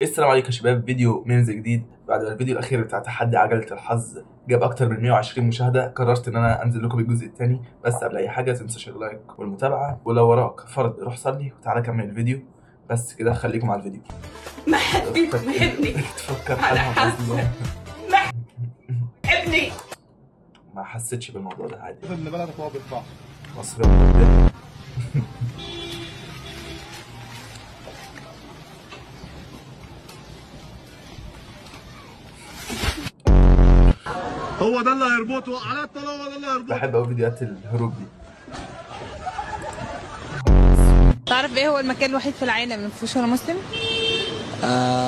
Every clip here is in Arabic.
السلام عليكم يا شباب. فيديو ميمز جديد بعد الفيديو الاخير بتاع تحدي عجله الحظ جاب اكتر من 120 مشاهده. قررت ان انا انزل لكم بالجزء الثاني، بس قبل اي حاجه تنساش اللايك والمتابعه، ولو وراك فرض روح صلي وتعالى كمل الفيديو. بس كده خليكم على الفيديو. ما حدش محبني تفكر حالها اصلا محبني. ما حسيتش بالموضوع ده عادي. ابن بلدك هو بيطبع مصر قدام. هو ده اللي هيربطه على الطلاق، هو ده اللي هيربطه. بحب قوي فيديوهات الهروب دي. تعرف ايه هو المكان الوحيد في العالم اللي مفيهوش ولا مسلم؟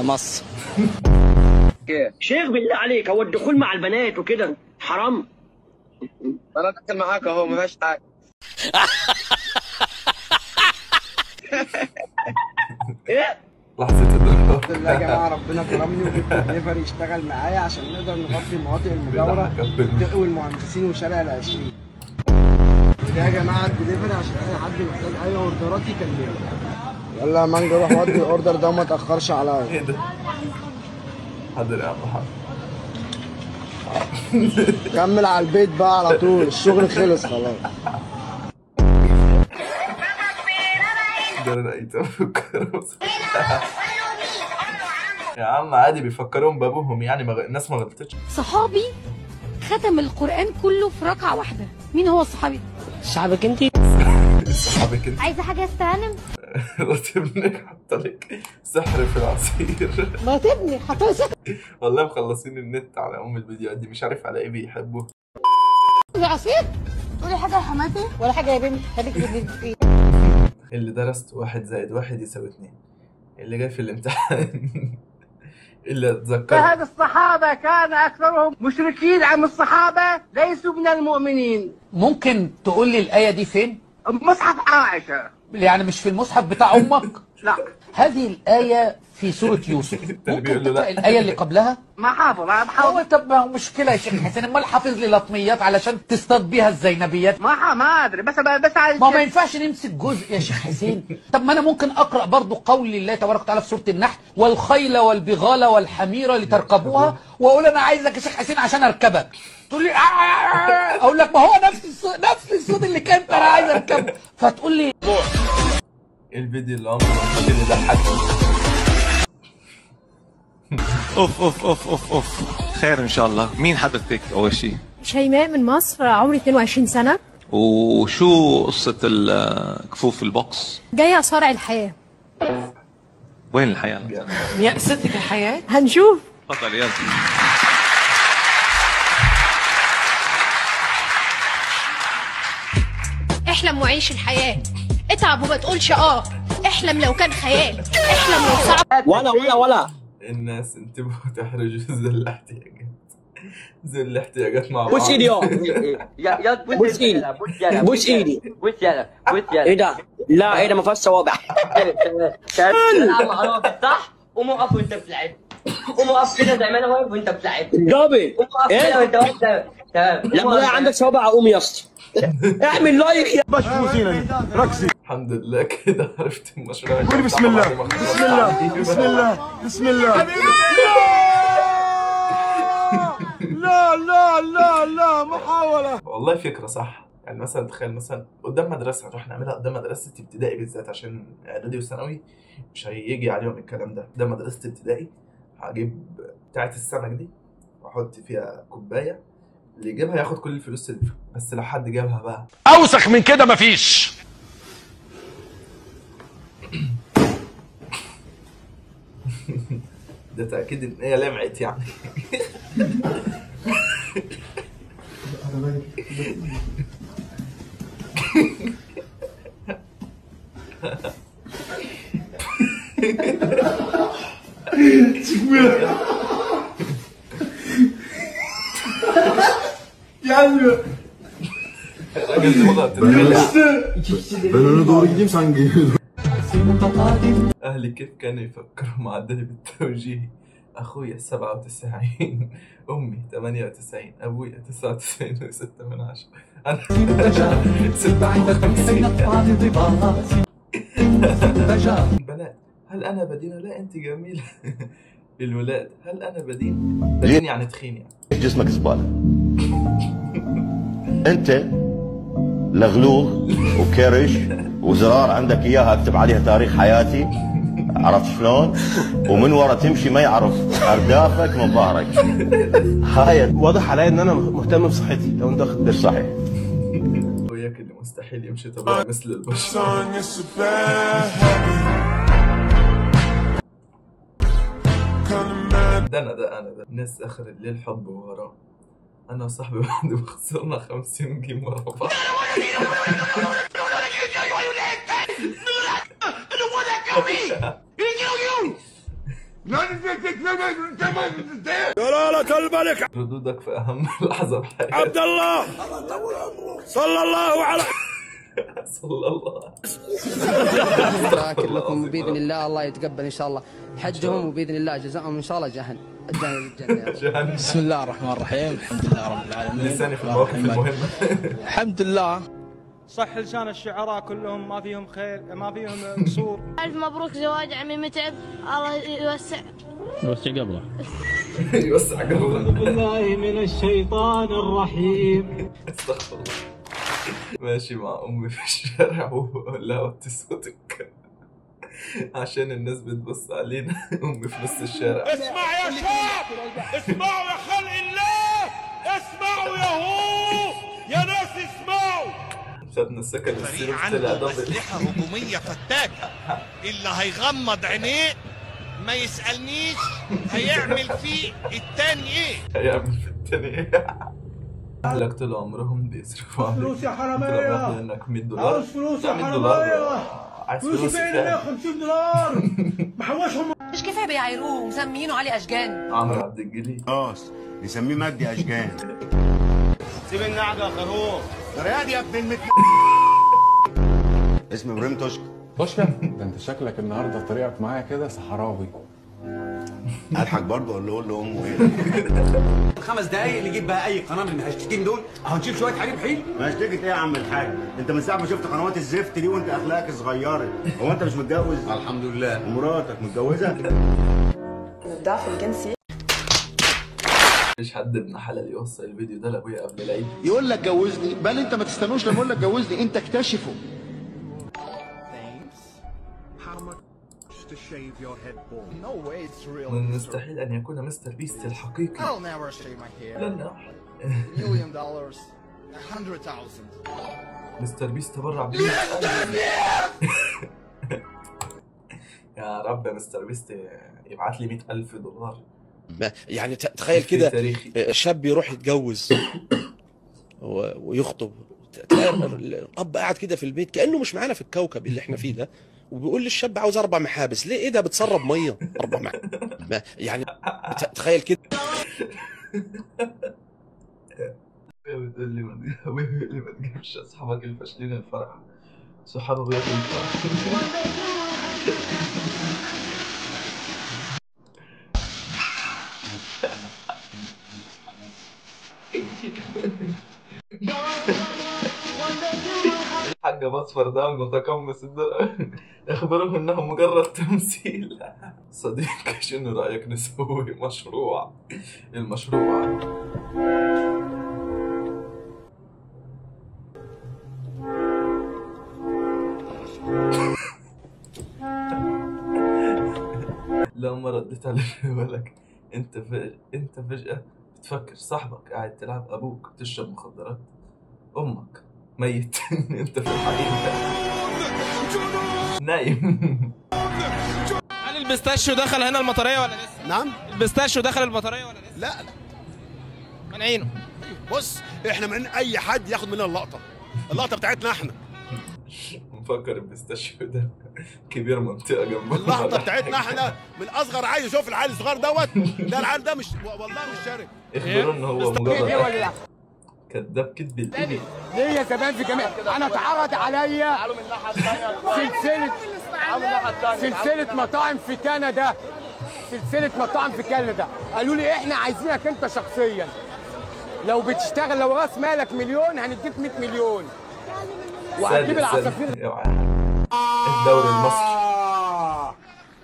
مصر. شيخ بالله عليك، هو الدخول مع البنات وكده حرام؟ انا داخل معاك اهو، ما فيهاش حاجه. ايه؟ لحظه الدخول. الحمد لله يا جماعه، ربنا كرمني وجبت دليفري يشتغل معايا عشان نقدر نغطي المناطق المجاوره والدق والمهندسين وشارع العشرين. ده يا جماعه الدليفري عشان اي حد محتاج اي اوردرات يكلمني. يلا يا مانجا روح ودي الاوردر ده وما تاخرش عليا. ايه ده؟ حاضر يا عم حاضر. كمل على البيت بقى على طول، الشغل خلص خلاص. ده انا لقيته يا عم عادي، بيفكرون بابوهم يعني الناس ما غلطتش. صحابي ختم القرآن كله في ركعة واحدة. مين هو الصحابي؟ صاحبك انت؟ صحابك انت؟ عايزة حاجة استعلم؟ راتبني حط لك سحر في العصير. راتبني حطوا سحر والله مخلصين النت على الفيديوهات دي، مش عارف على ايه بيحبوه. في العصير؟ تقولي حاجة يا حماتي؟ ولا حاجة يا بنتي، خليك في البيت. اللي درست 1 زائد 1 يساوي 2. اللي جاي في الامتحان اللي اتذكر. فهد الصحابة كان أكثرهم مشركين، عن الصحابة ليسوا من المؤمنين. ممكن تقول لي الآية دي فين؟ مصحف عائشة. يعني مش في المصحف بتاع أمك؟ لا. هذه الآية في سورة يوسف. ممكن تقرأ الآية اللي قبلها؟ ما حافظ، أنا بحاول. طب ما هو مشكلة يا شيخ حسين، امال حافظ لي لطميات علشان تصطاد بيها الزينبيات؟ ما أدري، بس عايز. ما ينفعش نمسك جزء يا شيخ حسين. طب ما أنا ممكن أقرأ برضو قول الله تبارك وتعالى في سورة النحل: والخيل والبغال والحمير لتركبوها، وأقول أنا عايزك يا شيخ حسين عشان أركبك. تقول لي أقول لك ما هو نفس الصوت اللي كان أنا عايز أركبه، فتقول لي الفيديو اللي عمره ما كان يضحكني. اوف اوف اوف اوف اوف، خير ان شاء الله. مين حضرتك اول شيء؟ شيماء من مصر، عمري 22 سنة. وشو قصة الكفوف البوكس؟ جاية أصارع الحياة. وين الحياة؟ يأستك الحياة؟ هنشوف. تفضل يلا. احلم وعيش الحياة، اتعب وما تقولش احلم لو كان خيال، احلم لو صعب. ولا الناس انتبهوا تحرجوا ذوي الاحتياجات. ذوي الاحتياجات مع بعض. بوش ايدي بوش ايدي بوش ايدي ايه ده؟ لا ايه ده، ما فيهاش صوابع. صح؟ قوم اقف وانت بتلعب، قوم اقف كده زي ما انا واقف وانت بتلعب. جابي قوم اقف كده وانت واقف. تمام. لما عندك صوابع قوم يا اسطى. اعمل لايك يا باش فوزينا ركزي. الحمد لله كده عرفت المشروع. قولي بسم الله بسم الله بسم الله بسم الله. لا لا لا لا محاولة. والله فكرة صح. يعني مثلا تخيل مثلا قدام مدرسة، نروح نعملها قدام مدرسة ابتدائي بالذات، عشان اعدادي وثانوي مش هيجي عليهم الكلام ده. قدام مدرسة ابتدائي هجيب بتاعة السمك دي واحط فيها كوباية، اللي يجيبها ياخد كل الفلوس اللي فيها، بس لو حد جابها بقى اوسخ من كده مفيش. ده تأكيد ان هي لمعت يعني. الراجل دماغه بتتخلع. Ben öne doğru gideyim sen geliyorsun. أهلي كيف كانوا يفكروا معدلي بالتوجيه؟ أخويا 97، أمي 98، أبويا 99.6، أنا 56. بنات هل انا بدين؟ لا انت جميله. للولاد هل انا بدين يعني تخين يعني. جسمك زباله. انت لغلوغ وكرش وزرار عندك اياها اكتب عليها تاريخ حياتي، عرفت شلون؟ ومن ورا تمشي ما يعرف اردافك من ظهرك. هاي واضح علي ان انا مهتم بصحتي لو انت واخد بالك. صحيح. وياك اللي مستحيل يمشي طبيعي مثل البشر. ده انا الناس اخر الليل حب وراه. انا وصاحبي بعد خسرنا 50 جيم ورا بعض. جلالة الملك ردودك في اهم لحظه بحياتك. عبد الله صلى الله على صلى الله. كلكم باذن الله، الله يتقبل ان شاء الله حجهم، وباذن الله جزاهم ان شاء الله جهنم. جهنم. بسم الله الرحمن الرحيم، الحمد لله رب العالمين. لساني في المواقف المهمه. الحمد لله. صح لسان الشعراء كلهم ما فيهم خير، ما فيهم قصور. ألف مبروك زواج عمي متعب، الله يوسع قبله. يوسع قبله. أعوذ بالله من الشيطان الرحيم. استغفر الله. ماشي مع امي في الشارع وبقول لها وطي صوتك عشان الناس بتبص علينا. امي في نص الشارع. اسمع يا شعب، اسمعوا يا خلق الله، اسمعوا يا هو يا ناس اسمعوا. خدنا السكن السيرو عنده أسلحة هجومية فتاكة، اللي هيغمض عينيه ما يسألنيش هيعمل فيه التاني ايه. هيعمل في التاني ايه. اهلك طول عمرهم بيصرفوا عليك. فلوس يا حرامية. انك $100. عاوز فلوس يا حرامية. عايز فلوس فين؟ 150 دولار محوشهم. مش كفايه بيعايروه ومسمينه علي اشجان. عمرو عبد الجليل. خلاص نسميه مجدي اشجان. سيب النعجة يا خروف. رياض يا ابن اسمي ابراهيم توشكا. توشكا؟ ده انت شكلك النهارده طريقك معايا كده صحراوي. اضحك برضه ولا اقول لامه ايه؟ 5 دقايق نجيب بقى اي قناه من الهاشتاجين دول، هنشيل شويه حريم حيل. هاشتاجة ايه يا عم الحاج؟ انت من ساعه ما شفت قنوات الزفت دي وانت اخلاقك صغيره. هو انت مش متجوز؟ الحمد لله. ومراتك متجوزه؟ الضعف الجنسي. مفيش حد ابن حلال يوصل الفيديو ده لابويا قبل العيد. يقول لك جوزني، بل انت ما تستنوش لما اقول لك جوزني، انت اكتشفه. من المستحيل ان يكون مستر بيست الحقيقي. لن مستر بيست تبرع ب100,000. يا رب يا مستر بيست يبعت لي $100,000. يعني تخيل كده شاب يروح يتجوز ويخطب، تلاقي الاب قاعد كده في البيت كانه مش معانا في الكوكب اللي احنا فيه ده، وبيقول للشاب عاوز 4 محابس. ليه؟ ايه ده؟ بتسرب ميه 4 محابس. يعني تخيل كده. بتقول لي ما تجيبش اصحابك الفاشلين الفرح. صحاب ابويا في الفرح. الحاجة بصفر ده متقمص الدرع. اخبرهم انه مجرد تمثيل. صديقي شنو رأيك نسوي مشروع؟ المشروع لما رديت على بالك انت فجأة بتفكر صاحبك قاعد تلعب، ابوك تشرب مخدرات، امك ميت. انت في الحقيقة نايم. هل البيستاشيو دخل هنا المطرية ولا لسه؟ نعم؟ البيستاشيو دخل المطرية ولا لسه؟ لا منعينه. بص احنا من اي حد ياخد مننا اللقطة بتاعتنا احنا. مفكر البيستاشيو ده كبير منطقة جنبنا. اللقطة بتاعتنا احنا من اصغر عيل. يشوف العيل الصغير دوت، ده العيل ده مش والله مش شارك. اخبروا ان هو مجرد كذاب كذب الابي. ليه يا زمان في جميع انا اتعرض عليا سلسله مطاعم في كندا. قالوا لي احنا عايزينك انت شخصيا، لو بتشتغل لو راس مالك مليون هنديك 100 مليون وهتجيب العصافير. الدوري المصري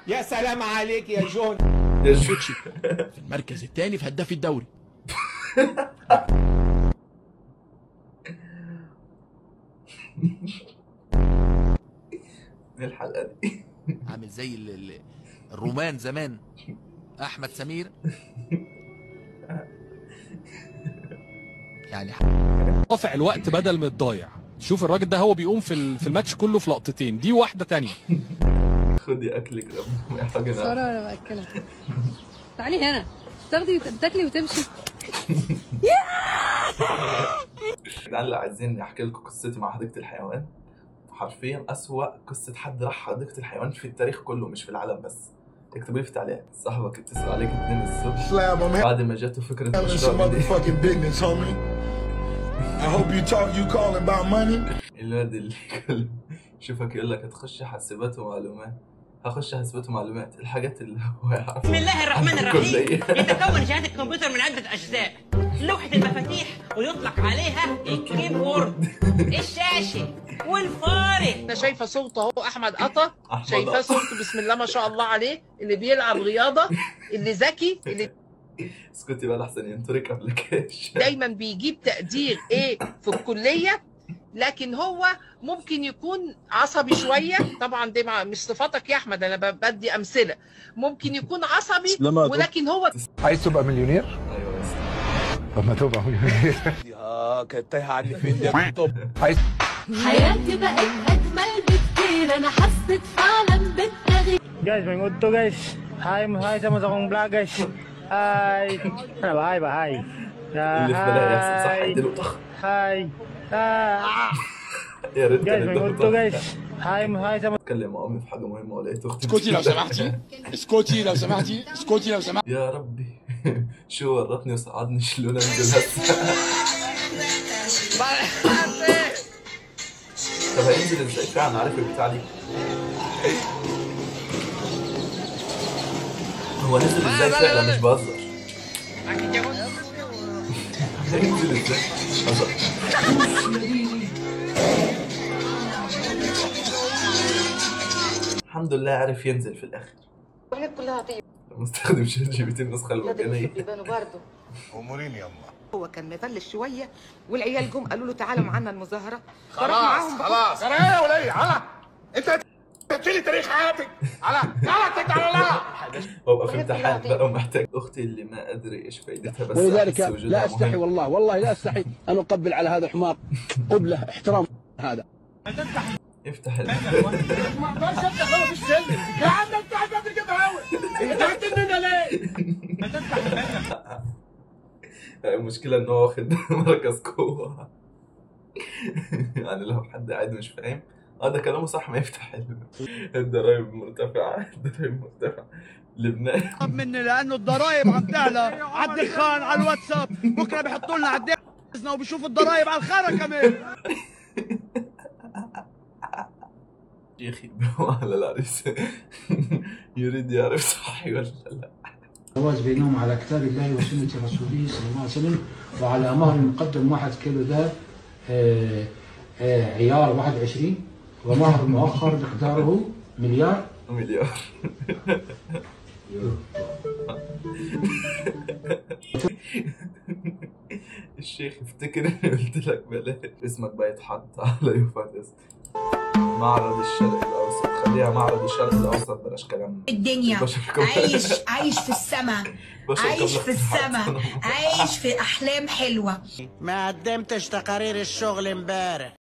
يا سلام عليك يا جون. في المركز الثاني في هداف الدوري. الحلقه دي عامل زي الرومان زمان، احمد سمير يعني رافع الوقت بدل ما تضيع. شوف الراجل ده هو بيقوم في الماتش كله في لقطتين، دي واحده تانية. خدي اكلك يا حاجه. ساره انا باكلها. تعالي هنا تاخدي تاكلي وتمشي. الان اللي عايزين احكي لكم قصتي مع حديقه الحيوان. حرفيا اسوأ قصه حد راح حديقه الحيوان في التاريخ كله، مش في العالم بس. اكتبوا لي في التعليقات. صاحبك اتصل عليك 2 الصبح بعد ما جاته فكره مشروع الواد اللي شوفك يقول لك هتخش حاسبات ومعلومات. هخش حاسبات ومعلومات، الحاجات اللي هو يعرفها. بسم الله الرحمن الرحيم. يتكون جهاز الكمبيوتر من عدة أجزاء. لوحة المفاتيح ويطلق عليها الكيبورد، الشاشة والفارق. انا شايفه صوته اهو احمد قطا، شايفاه صوته بسم الله ما شاء الله عليه، اللي بيلعب رياضه، اللي ذكي، اللي اسكتي بقى احسن ينطرك ابلكيشن. دايما بيجيب تقدير ايه في الكليه، لكن هو ممكن يكون عصبي شويه. طبعا دي مش صفاتك يا احمد، انا بدي امثله. ممكن يكون عصبي ولكن هو عايز تبقى مليونير؟ ايوه بس طب ما تبقى مليونير. كانت تايهه عني فين يا طب. عايز حياتي بقت اجمل بكتير، انا حسيت فعلا بالتغيير. Guys, vengo tú guys. Hi, estamos con Black guys. Hi. انا بهاي بهاي. اللي في بالي يحصل صح اديله طخ. هاي. يا ريت جايز vengo tú guys. Hi, estamos. اتكلم مع امي في حاجه مهمه ولقيت اختي. اسكتي لو سمحتي، اسكتي لو سمحتي، اسكتي لو سمحتي. يا ربي شو ورطني وصعدني شلون انزل هسه. طب هينزل ازاي فعلا؟ عارف البتاع دي هو نزل ازاي فعلا؟ مش بهزر. هينزل ازاي؟ الحمد لله عرف ينزل في الاخر. كلها طيب. مستخدم شات جي بي تي النسخه المجانيه. بيبانوا برضه. امورين يما. هو كان مفلس شويه والعيال جم قالوا له تعالوا معانا المظاهره. خلاص يا وليه على انت تشيلي تاريخ حياتك على على الله. وابقى في امتحان بقى ومحتاج اختي اللي ما ادري ايش فائدتها، بس ولذلك لا استحي والله لا استحي ان اقبل على هذا الحمار قبله احترام. هذا افتح ما اقدرش افتح هو في السلم يا عم. انت قاعد تجيب هوا، انت هتننا ليه؟ ما تفتح المشكله ان هو واخد مركز قوه. يعني لو حد قاعد مش فاهم ده كلامه صح، ما يفتح الضرايب مرتفعه. الضرايب مرتفعه. لبنان طب مني لانه الضرايب عم تعلى على الدخان على الواتساب، بكره بيحطوا لنا على الدخان وبيشوفوا الضرايب على الخارة كمان. يا اخي على العريس يريد يعرف صحي ولا لا. الجواز بينهم على كتاب الله وسنة رسوله صلى الله عليه وسلم، وعلى مهر مقدم 1 كيلو ذهب عيار 21، ومهر مؤخر مقداره مليار. الشيخ افتكر اني قلت لك بلاش. اسمك بقى يتحط على يوفاتس. معرض الشرق الاوسط، خليها معرض الشرق الاوسط بلاش كلام الدنيا. عايش في السما، عايش في السما، عايش في احلام حلوه. ما قدمتش تقارير الشغل امبارح.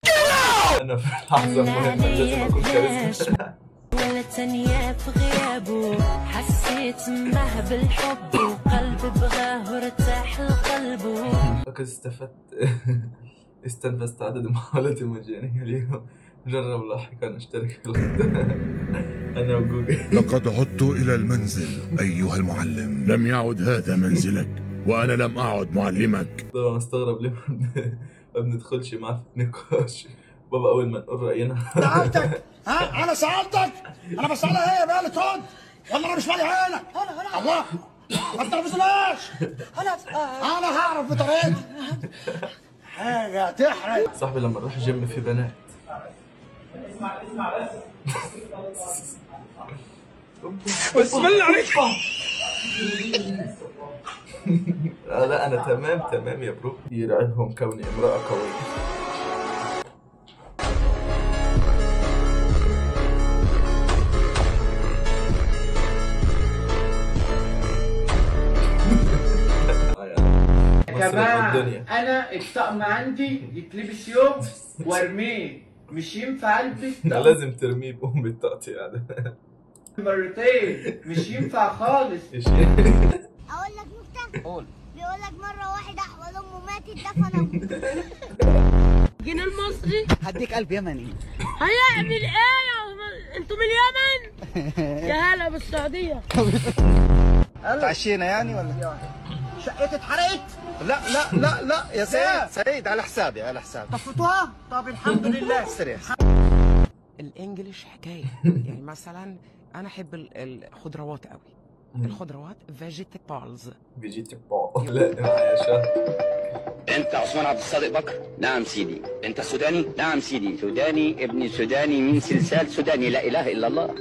انا في لحظه مهمه لازم اكون كاريزما. ولا تانية في غيابه حسيت معه بالحب وقلبي بغاه وارتاح لقلبه. لقد استنفذت عدد المحاولات المجانية اليوم. جرب لاحقا اشترك في الخدمة. أنا وجوجل. لقد عدت إلى المنزل أيها المعلم. لم يعد هذا منزلك وأنا لم أعد معلمك. طبعا استغرب ليه ما بندخلش معاه في نقاش. بابا أول ما نقول رأينا. سألتك أنا سألتك أنا بسألها هي بقى اللي ترد ولا أنا مش مالي عينك؟ الله ما تنرفزناش. أنا هعرف بطريقتي. حاجة تحرق. صاحبي لما نروح جيم في بنات. بسم الله عليك. لا انا تمام يا برو. يرعبهم كوني امرأة قوية. يا جماعة أنا الطقم عندي يتلبس يوم وارميه، مش ينفع ألبس ده لازم ترميه بأم التقطيع ده مرتين، مش ينفع خالص. اقول لك نكته؟ قول. بيقول لك مره واحد احوال امه ماتت دفن ابوه. جنيه المصري هديك 1000 يمني. هيعمل ايه؟ انتوا من اليمن؟ يا هلا بالسعوديه. تعشينا يعني ولا؟ شقتي اتحرقت؟ لا يا سيد على حسابي طفتوها؟ طب الحمد لله. استريح. الانجليش حكايه. يعني مثلا انا احب الخضروات قوي. الخضروات فيجيتابلز. لا يا شهر. انت عثمان عبد الصادق بكر؟ نعم سيدي. انت سوداني؟ نعم سيدي. سوداني ابن سوداني من سلسال سوداني، لا اله الا الله.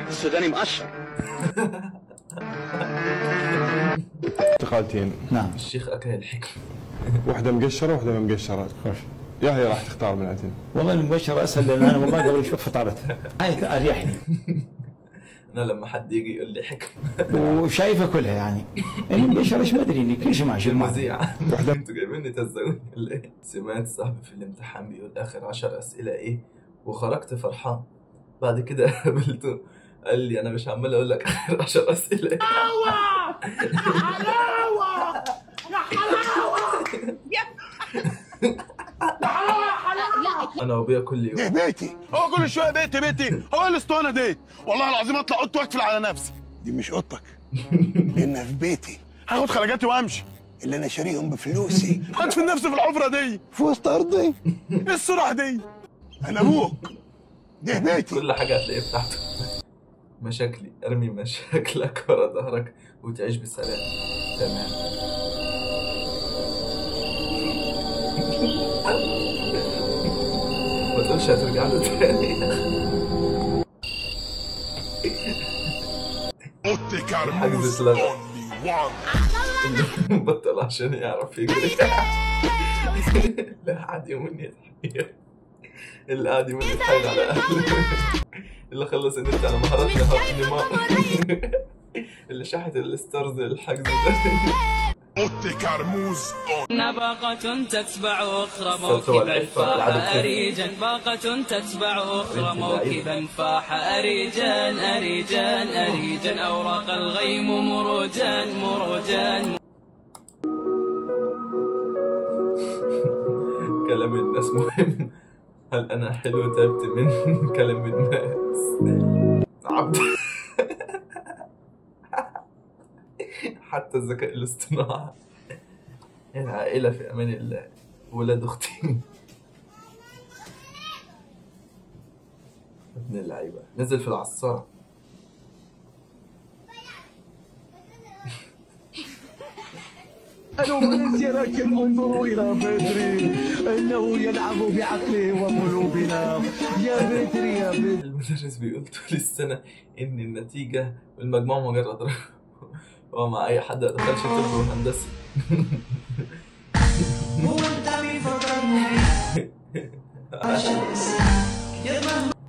السوداني مقشر. انتقالتين. نعم. الشيخ اكل الحكم. واحدة مقشرة وواحدة ما مقشرة. يا هي راح تختار من عندنا؟ والله المقشرة اسهل لان انا والله قبل شوي فطرت. هاي اريحني. انا لما حد يجي يقول لي حكم وشايفه كلها يعني. المقشرة ايش ما ادري لي كل شيء ماشي. المذيعة. انتوا جايبيني تزوني ولا ايه؟ سمعت صاحبي في الامتحان بيقول اخر 10 اسئلة ايه؟ وخرجت فرحان. بعد كده قابلته قال لي انا مش عمال اقول لك اخر 10 اسئله. حلاوه حلاوه يا حلاوه انا وابويا كل يوم. ده بيتي. هو كل شويه بيتي. هو الاسطوانه ديت والله العظيم اطلع اوضتي واقفل على نفسي. دي مش اوضتك لانها في بيتي. هاخد خرجاتي وامشي. اللي انا شاريهم بفلوسي. هدفن نفسي في الحفره دي في وسط ارضي. ايه السرعه دي؟ انا ابوك. ده بيتي. كل حاجه هتلاقيها بتاعته. مشاكلي ارمي مشاكلك ورا ظهرك وتعيش بسلام. تمام. ما تقولش هترجع له تاني. حجز اتلغى. بطل عشان يعرف يجري. لا قعد يومين يتحير. اللي قاعد يومين يتحايل على اهله. اللي خلص النت على مهارات نيمار. اللي شحت الستارز الحجز ده. اوتي كرموز. باقة تتبع أخرى موكبا فاح أريجا. باقة تتبع أخرى موكبا فاح أريجا. أوراق الغيم مروجا. كلام الناس مهم. هل أنا حلو تعبت من كلام الناس؟ عبد. حتى الذكاء الاصطناعي. العائلة في أمان الله. ولاد أختي. ابن اللعيبة نزل في العصارة. أنا ونسي لكن انظروا إلى بدري إنه يلعب بعقله وقلوبنا. يا بدري. المدرس بيقول طول السنة إن النتيجة والمجموع مجرد رقم. هو مع أي حد ما دخلش طب وهندسة.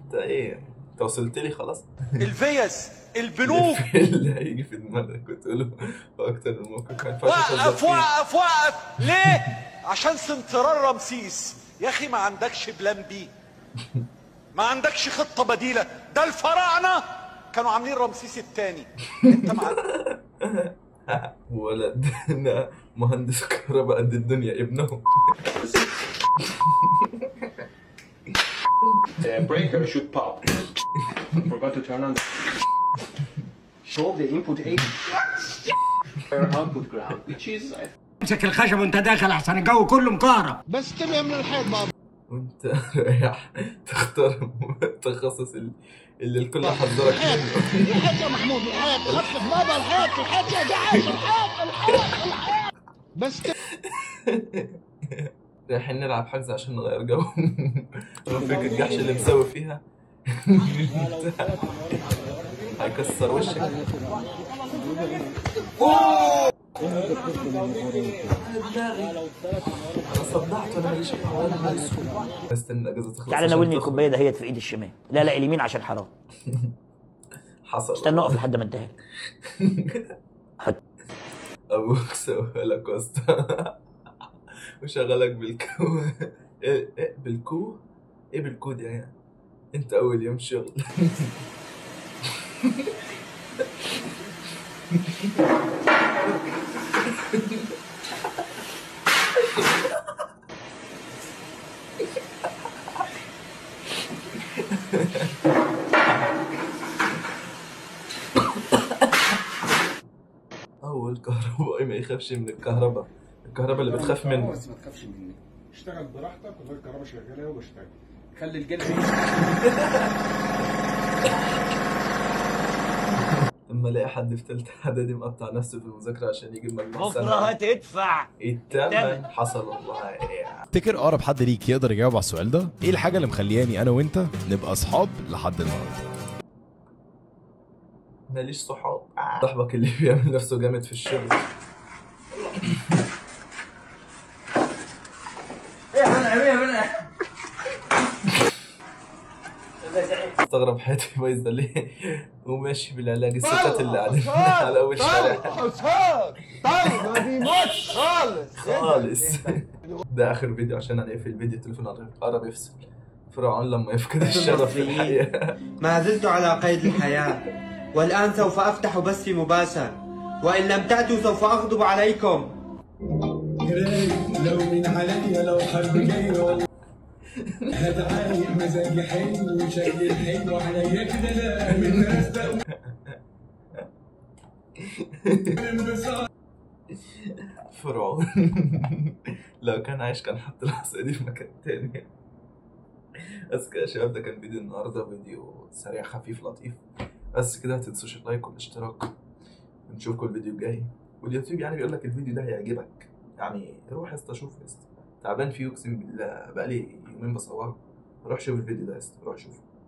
انت ايه؟ انت وصلت لي خلاص؟ الفيز البنوك اللي هيجي في دماغك وتقوله اكتر من موقف. ما ينفعش وقف ليه؟ عشان سنترال رمسيس. يا اخي ما عندكش بلان بي؟ ما عندكش خطه بديله؟ ده الفراعنه كانوا عاملين رمسيس الثاني. انت ولد مهندس كهرباء قد الدنيا ابنه. The breaker should pop. Forgot to turn on the... Show the input A. Output ground, which is... امسك الخشب وانت داخل احسن الجو كله مكهرب. بس تبقى من الحيط بابا. وانت رايح تختار التخصص اللي الكل حذرك منه. الحيط يا محمود الحيط. خفف بابا الحيط يا جعان الحيط. بس رايحين نلعب حجز عشان نغير جو. رفيق الجحش اللي مسوي فيها هيكسر وشك. انا صدعت وانا ماليش في حوار. استنى الاجازه تخلص. تعالى ناولني الكوبايه دهيت في ايد الشمال. لا لا اليمين عشان حرام. حصل. استنى اقف لحد ما انتهي. ابوك سوى لك واسطه وشغلك بالكو. ايه بالكو؟ ايه بالكو دي يعني؟ انت اول يوم شغل. اول كهربائي ما يخافش من الكهرباء. الكهرباء اللي بتخاف منه. بس ما تخافش مني. اشتغل براحتك وغير الكهرباء شغاله واشتغل. خلي الجلد. لما الاقي حد في ثالثه اعدادي مقطع نفسه في المذاكره عشان يجيب مجموع سنه بكره هتدفع الثمن. حصل والله. تفتكر اقرب حد ليك يقدر يجاوب على السؤال ده؟ ايه الحاجه اللي مخلياني انا وانت نبقى اصحاب لحد النهارده؟ ماليش صحاب. صاحبك اللي بيعمل نفسه جامد في الشغل. استغرب حياتي بايظه ليه وماشي بالعلاج. الستات اللي قاعدين على اول شارع ما بيموتش خالص. ده اخر فيديو عشان هنقفل الفيديو. التليفون قرب يفصل. فرعون لما يفقد الشغف في الحياه. ما زلت على قيد الحياة والآن سوف أفتح بثي مباشر وإن لم تأتوا سوف أغضب عليكم. لو من عليا لو حد جاي والله هذا عايق مزاجي حلو وشكلي حلو عليا كده. لا من الناس فرعون لو كان عايش كان حط العصا دي في مكان تاني. بس كده يا شباب، ده كان فيديو النهارده. فيديو سريع خفيف لطيف. بس كده متنسوش اللايك والاشتراك. نشوفكم الفيديو الجاي. واليوتيوب يعني بيقول لك الفيديو ده هيعجبك، يعني روح يا اسطى شوف يا اسطى. تعبان فيه اقسم بالله، بقالي يومين بصور. روح شوف الفيديو ده يا اسطى، روح شوفه.